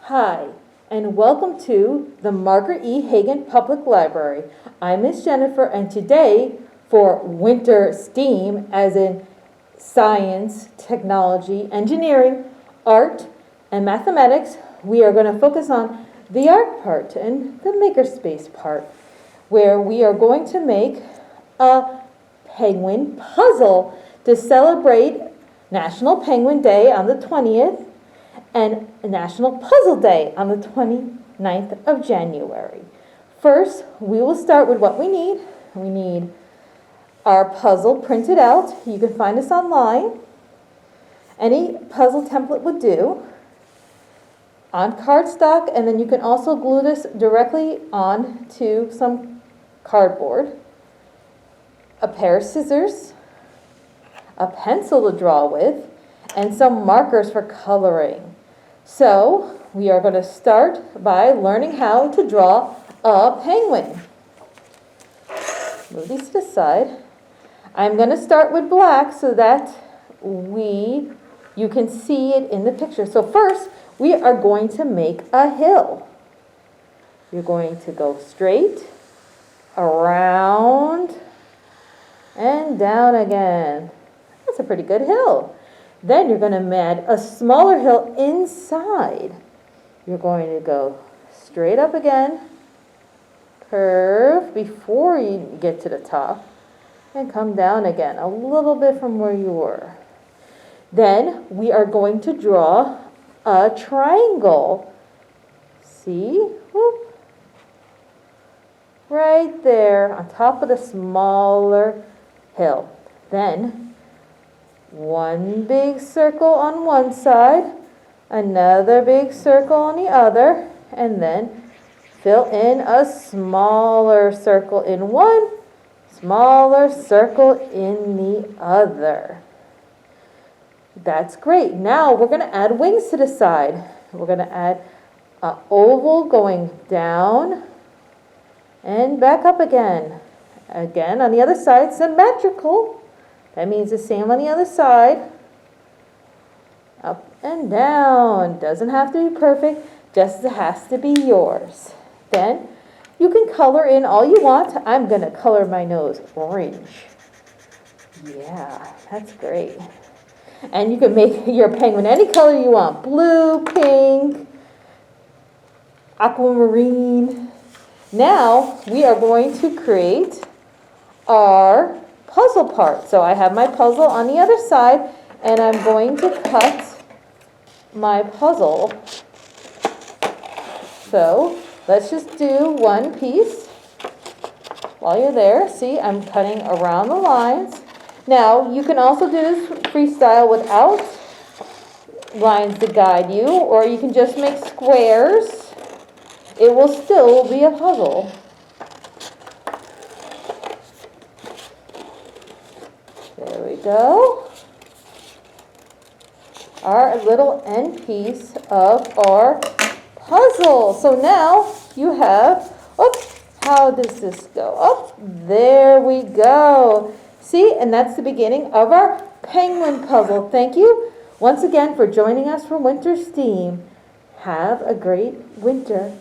Hi, and welcome to the Margaret E. Heggan Public Library. I'm Miss Jennifer, and today, for winter STEAM, as in science, technology, engineering, art, and mathematics, we are going to focus on the art part and the makerspace part, where we are going to make a penguin puzzle to celebrate National Penguin Day on the 20th and National Puzzle Day on the 29th of January. First, we will start with what we need. We need our puzzle printed out. You can find this online. Any puzzle template would do. On cardstock, and then you can also glue this directly onto some cardboard. A pair of scissors, a pencil to draw with, and some markers for coloring. So we are going to start by learning how to draw a penguin. Move these to the side. I'm going to start with black so that you can see it in the picture. So first, we are going to make a hill. You're going to go straight, around, and down again. That's a pretty good hill. Then you're going to add a smaller hill inside. You're going to go straight up again, curve before you get to the top, and come down again a little bit from where you were. Then we are going to draw a triangle. See? Whoop. Right there on top of the smaller hill. Then one big circle on one side, another big circle on the other, and then fill in a smaller circle in one, smaller circle in the other. That's great. Now we're going to add wings to the side. We're going to add an oval going down and back up again. Again, on the other side, symmetrical. That means the same on the other side. Up and down. Doesn't have to be perfect, just it has to be yours. Then you can color in all you want. I'm going to color my nose orange. Yeah, that's great. And you can make your penguin any color you want. Blue, pink, aquamarine. Now we are going to create our puzzle part. So I have my puzzle on the other side, and I'm going to cut my puzzle. So let's just do one piece while you're there. See, I'm cutting around the lines. Now you can also do this freestyle without lines to guide you, or you can just make squares. It will still be a puzzle. There we go. Our little end piece of our puzzle. So now you have, oops, how does this go? Oh, there we go. See, and that's the beginning of our penguin puzzle. Thank you once again for joining us for Winter STEAM. Have a great winter.